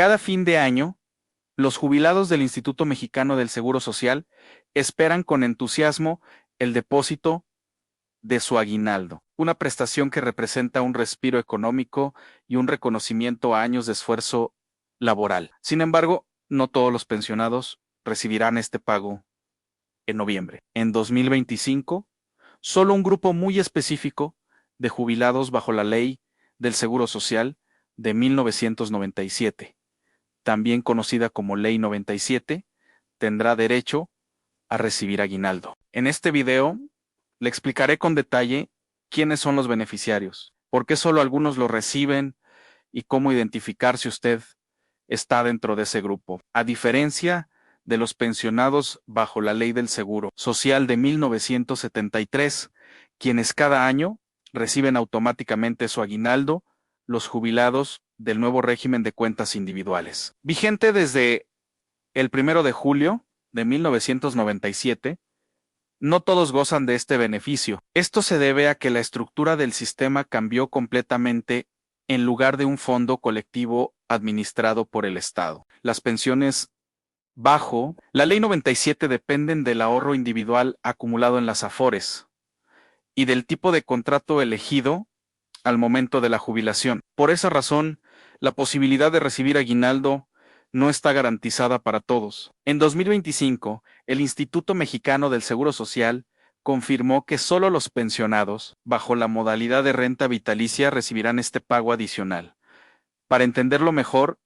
Cada fin de año, los jubilados del Instituto Mexicano del Seguro Social esperan con entusiasmo el depósito de su aguinaldo, una prestación que representa un respiro económico y un reconocimiento a años de esfuerzo laboral. Sin embargo, no todos los pensionados recibirán este pago en noviembre. En 2025, solo un grupo muy específico de jubilados bajo la Ley del Seguro Social de 1997, también conocida como Ley 97, tendrá derecho a recibir aguinaldo. En este video le explicaré con detalle quiénes son los beneficiarios, por qué solo algunos lo reciben y cómo identificar si usted está dentro de ese grupo. A diferencia de los pensionados bajo la Ley del Seguro Social de 1973, quienes cada año reciben automáticamente su aguinaldo, los jubilados del nuevo régimen de cuentas individuales. Vigente desde el 1 de julio de 1997, no todos gozan de este beneficio. Esto se debe a que la estructura del sistema cambió completamente en lugar de un fondo colectivo administrado por el Estado. Las pensiones bajo la Ley 97 dependen del ahorro individual acumulado en las AFORES y del tipo de contrato elegido al momento de la jubilación. Por esa razón, la posibilidad de recibir aguinaldo no está garantizada para todos. En 2025, el Instituto Mexicano del Seguro Social confirmó que solo los pensionados, bajo la modalidad de renta vitalicia, recibirán este pago adicional. Para entenderlo mejor,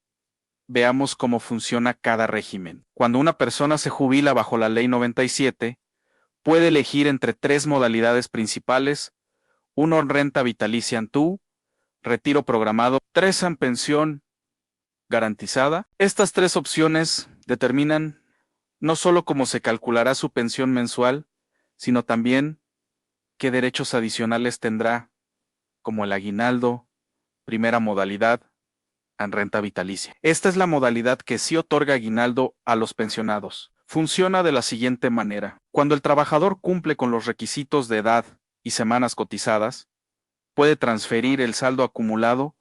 veamos cómo funciona cada régimen. Cuando una persona se jubila bajo la Ley 97, puede elegir entre tres modalidades principales: 1, renta vitalicia ANTU, retiro programado; 3, en pensión garantizada. Estas tres opciones determinan no solo cómo se calculará su pensión mensual, sino también qué derechos adicionales tendrá, como el aguinaldo, primera modalidad, en renta vitalicia. Esta es la modalidad que sí otorga aguinaldo a los pensionados. Funciona de la siguiente manera. Cuando el trabajador cumple con los requisitos de edad y semanas cotizadas, puede transferir el saldo acumulado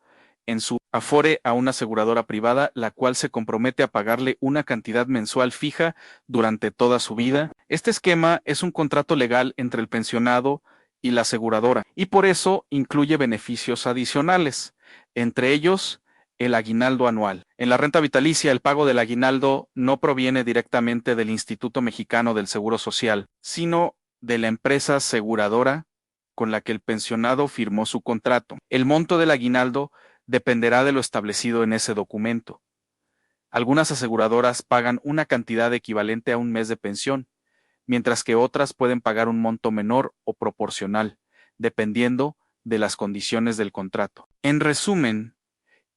en su Afore a una aseguradora privada, la cual se compromete a pagarle una cantidad mensual fija durante toda su vida. Este esquema es un contrato legal entre el pensionado y la aseguradora, y por eso incluye beneficios adicionales, entre ellos el aguinaldo anual. En la renta vitalicia, el pago del aguinaldo no proviene directamente del Instituto Mexicano del Seguro Social, sino de la empresa aseguradora con la que el pensionado firmó su contrato. El monto del aguinaldo dependerá de lo establecido en ese documento. Algunas aseguradoras pagan una cantidad equivalente a un mes de pensión, mientras que otras pueden pagar un monto menor o proporcional, dependiendo de las condiciones del contrato. En resumen,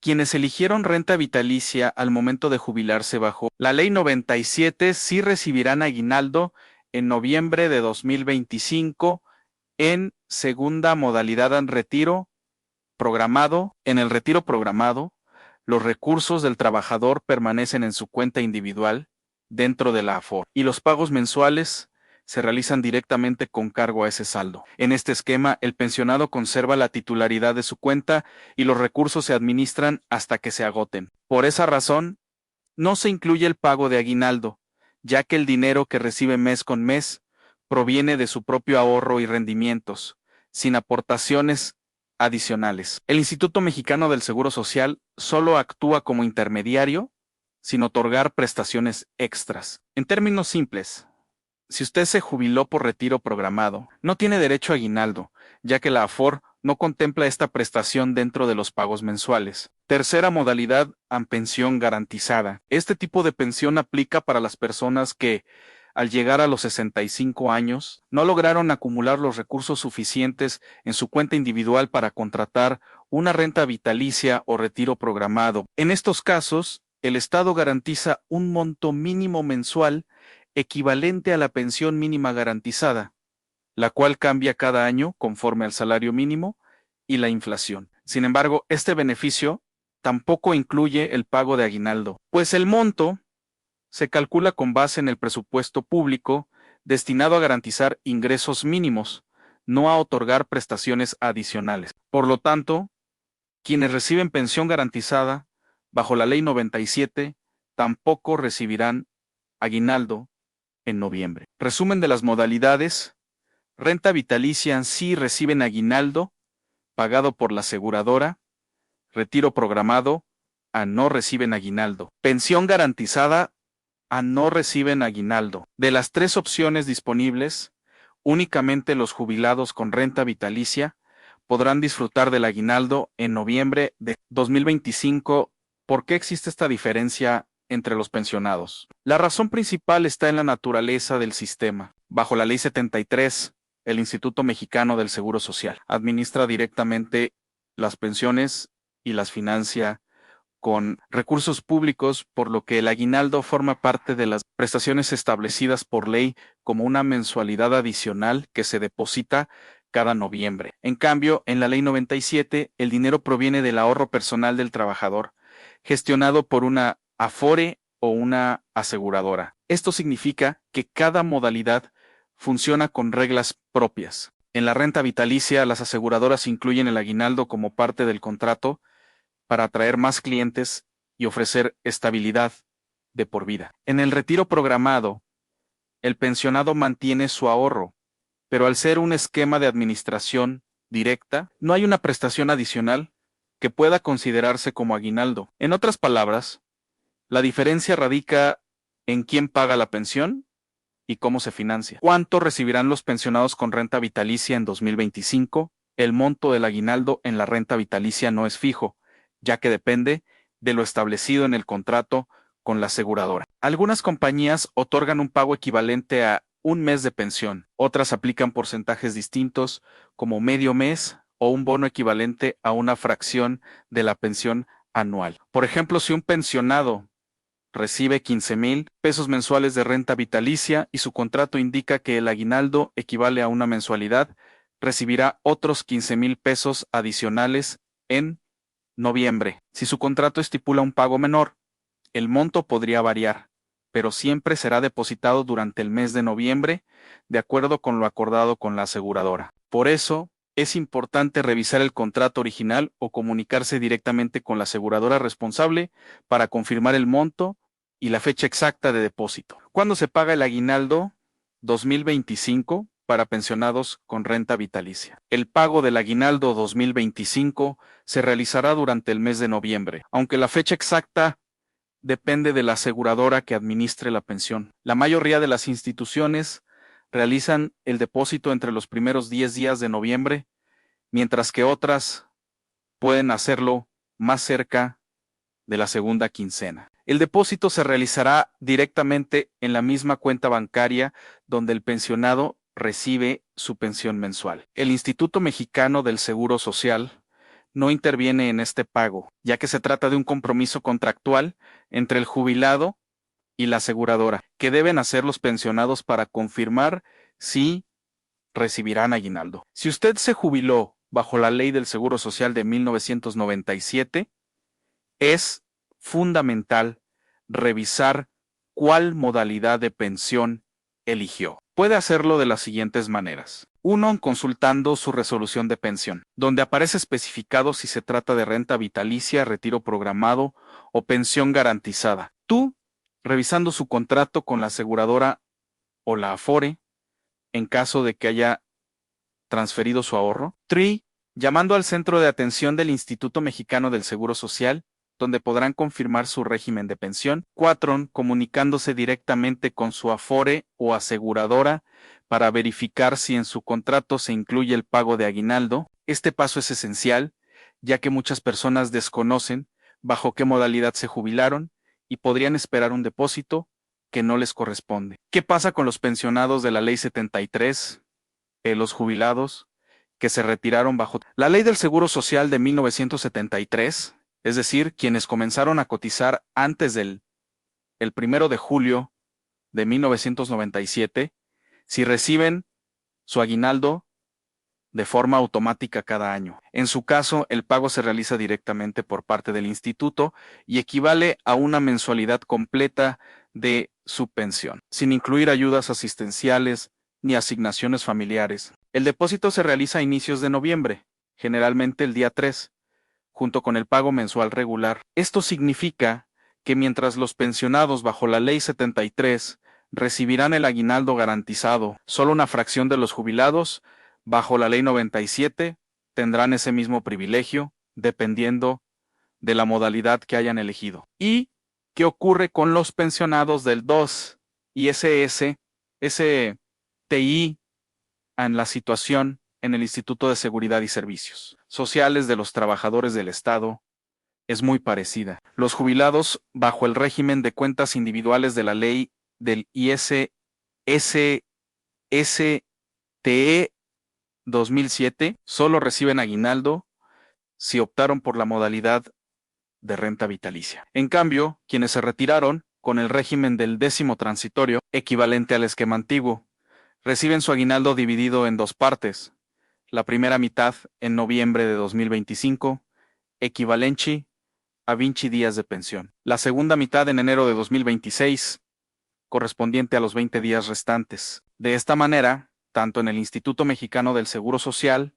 quienes eligieron renta vitalicia al momento de jubilarse bajo la Ley 97 sí recibirán aguinaldo en noviembre de 2025 en segunda modalidad en retiro programado. En el retiro programado, los recursos del trabajador permanecen en su cuenta individual dentro de la AFOR y los pagos mensuales se realizan directamente con cargo a ese saldo. En este esquema, el pensionado conserva la titularidad de su cuenta y los recursos se administran hasta que se agoten. Por esa razón, no se incluye el pago de aguinaldo, ya que el dinero que recibe mes con mes proviene de su propio ahorro y rendimientos, sin aportaciones adicionales. El Instituto Mexicano del Seguro Social solo actúa como intermediario, sin otorgar prestaciones extras. En términos simples, si usted se jubiló por retiro programado, no tiene derecho a aguinaldo, ya que la AFOR no contempla esta prestación dentro de los pagos mensuales. Tercera modalidad, en pensión garantizada. Este tipo de pensión aplica para las personas que, al llegar a los 65 años, no lograron acumular los recursos suficientes en su cuenta individual para contratar una renta vitalicia o retiro programado. En estos casos, el Estado garantiza un monto mínimo mensual equivalente a la pensión mínima garantizada, la cual cambia cada año conforme al salario mínimo y la inflación. Sin embargo, este beneficio tampoco incluye el pago de aguinaldo, pues el monto se calcula con base en el presupuesto público destinado a garantizar ingresos mínimos, no a otorgar prestaciones adicionales. Por lo tanto, quienes reciben pensión garantizada Bajo la Ley 97, tampoco recibirán aguinaldo en noviembre. Resumen de las modalidades. Renta vitalicia sí reciben aguinaldo pagado por la aseguradora. Retiro programado a no reciben aguinaldo. Pensión garantizada a no reciben aguinaldo. De las tres opciones disponibles, únicamente los jubilados con renta vitalicia podrán disfrutar del aguinaldo en noviembre de 2025. ¿Por qué existe esta diferencia entre los pensionados? La razón principal está en la naturaleza del sistema. Bajo la Ley 73, el Instituto Mexicano del Seguro Social administra directamente las pensiones y las financia con recursos públicos, por lo que el aguinaldo forma parte de las prestaciones establecidas por ley como una mensualidad adicional que se deposita cada noviembre. En cambio, en la Ley 97, el dinero proviene del ahorro personal del trabajador, gestionado por una Afore o una aseguradora. Esto significa que cada modalidad funciona con reglas propias. En la renta vitalicia, las aseguradoras incluyen el aguinaldo como parte del contrato para atraer más clientes y ofrecer estabilidad de por vida. En el retiro programado, el pensionado mantiene su ahorro, pero al ser un esquema de administración directa, no hay una prestación adicional que pueda considerarse como aguinaldo. En otras palabras, la diferencia radica en quién paga la pensión y cómo se financia. ¿Cuánto recibirán los pensionados con renta vitalicia en 2025? El monto del aguinaldo en la renta vitalicia no es fijo, ya que depende de lo establecido en el contrato con la aseguradora. Algunas compañías otorgan un pago equivalente a un mes de pensión, otras aplican porcentajes distintos como medio mes o un bono equivalente a una fracción de la pensión anual. Por ejemplo, si un pensionado recibe 15,000 pesos mensuales de renta vitalicia y su contrato indica que el aguinaldo equivale a una mensualidad, recibirá otros 15,000 pesos adicionales en noviembre. Si su contrato estipula un pago menor, el monto podría variar, pero siempre será depositado durante el mes de noviembre, de acuerdo con lo acordado con la aseguradora. Por eso, es importante revisar el contrato original o comunicarse directamente con la aseguradora responsable para confirmar el monto y la fecha exacta de depósito. ¿Cuándo se paga el aguinaldo? 2025 para pensionados con renta vitalicia. El pago del aguinaldo 2025 se realizará durante el mes de noviembre, aunque la fecha exacta depende de la aseguradora que administre la pensión. La mayoría de las instituciones realizan el depósito entre los primeros 10 días de noviembre, mientras que otras pueden hacerlo más cerca de la segunda quincena. El depósito se realizará directamente en la misma cuenta bancaria donde el pensionado recibe su pensión mensual. El Instituto Mexicano del Seguro Social no interviene en este pago, ya que se trata de un compromiso contractual entre el jubilado y la aseguradora, que deben hacer los pensionados para confirmar si recibirán aguinaldo. Si usted se jubiló bajo la Ley del Seguro Social de 1997, es fundamental revisar cuál modalidad de pensión eligió. Puede hacerlo de las siguientes maneras. 1. Consultando su resolución de pensión, donde aparece especificado si se trata de renta vitalicia, retiro programado o pensión garantizada. Tú, revisando su contrato con la aseguradora o la Afore, en caso de que haya transferido su ahorro. 3. Llamando al centro de atención del Instituto Mexicano del Seguro Social, donde podrán confirmar su régimen de pensión. 4. Comunicándose directamente con su Afore o aseguradora para verificar si en su contrato se incluye el pago de aguinaldo. Este paso es esencial, ya que muchas personas desconocen bajo qué modalidad se jubilaron y podrían esperar un depósito que no les corresponde. ¿Qué pasa con los pensionados de la Ley 73? Los jubilados que se retiraron bajo la Ley del Seguro Social de 1973, es decir, quienes comenzaron a cotizar antes del 1 de julio de 1997, si reciben su aguinaldo de forma automática cada año. En su caso, el pago se realiza directamente por parte del instituto y equivale a una mensualidad completa de su pensión, sin incluir ayudas asistenciales ni asignaciones familiares. El depósito se realiza a inicios de noviembre, generalmente el día 3, junto con el pago mensual regular. Esto significa que mientras los pensionados bajo la Ley 73 recibirán el aguinaldo garantizado, solo una fracción de los jubilados bajo la Ley 97 tendrán ese mismo privilegio, dependiendo de la modalidad que hayan elegido. ¿Y qué ocurre con los pensionados del 2 y STI en la situación en el Instituto de Seguridad y Servicios Sociales de los Trabajadores del Estado? Es muy parecida. Los jubilados bajo el régimen de cuentas individuales de la ley del ISSTE 2007 solo reciben aguinaldo si optaron por la modalidad de renta vitalicia. En cambio, quienes se retiraron con el régimen del 10º transitorio, equivalente al esquema antiguo, reciben su aguinaldo dividido en dos partes. La primera mitad en noviembre de 2025, equivalente a 20 días de pensión. La segunda mitad en enero de 2026, correspondiente a los 20 días restantes. De esta manera, tanto en el Instituto Mexicano del Seguro Social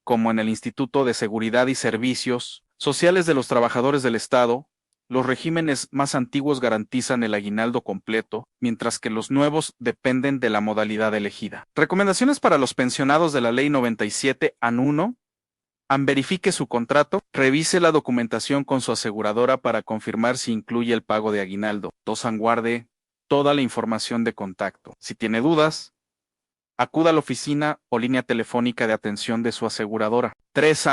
como en el Instituto de Seguridad y Servicios Sociales de los Trabajadores del Estado, los regímenes más antiguos garantizan el aguinaldo completo, mientras que los nuevos dependen de la modalidad elegida. Recomendaciones para los pensionados de la Ley 97 AN 1. Verifique su contrato, revise la documentación con su aseguradora para confirmar si incluye el pago de aguinaldo. 2. Guarde toda la información de contacto. Si tiene dudas, acuda a la oficina o línea telefónica de atención de su aseguradora. 3.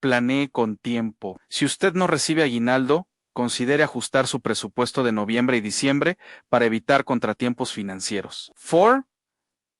Planee con tiempo. Si usted no recibe aguinaldo, considere ajustar su presupuesto de noviembre y diciembre para evitar contratiempos financieros. 4.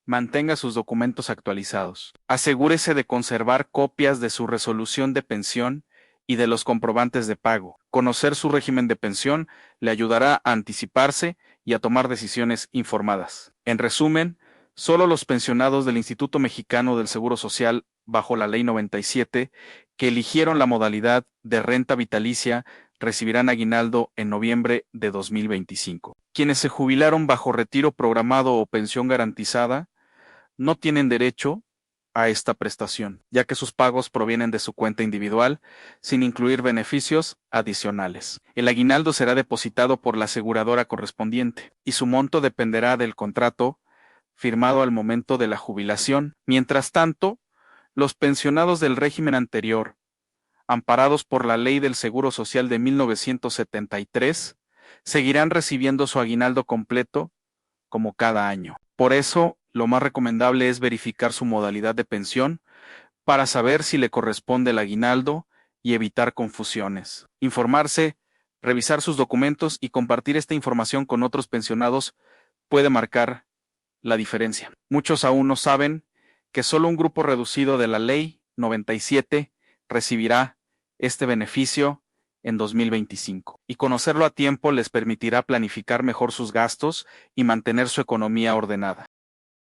Mantenga sus documentos actualizados. Asegúrese de conservar copias de su resolución de pensión y de los comprobantes de pago. Conocer su régimen de pensión le ayudará a anticiparse y a tomar decisiones informadas. En resumen, solo los pensionados del Instituto Mexicano del Seguro Social bajo la Ley 97 que eligieron la modalidad de renta vitalicia recibirán aguinaldo en noviembre de 2025. Quienes se jubilaron bajo retiro programado o pensión garantizada no tienen derecho a esta prestación, ya que sus pagos provienen de su cuenta individual, sin incluir beneficios adicionales. El aguinaldo será depositado por la aseguradora correspondiente, y su monto dependerá del contrato firmado al momento de la jubilación. Mientras tanto, los pensionados del régimen anterior, amparados por la Ley del Seguro Social de 1973, seguirán recibiendo su aguinaldo completo como cada año. Por eso, lo más recomendable es verificar su modalidad de pensión para saber si le corresponde el aguinaldo y evitar confusiones. Informarse, revisar sus documentos y compartir esta información con otros pensionados puede marcar la diferencia. Muchos aún no saben que solo un grupo reducido de la Ley 97 recibirá este beneficio en 2025, y conocerlo a tiempo les permitirá planificar mejor sus gastos y mantener su economía ordenada.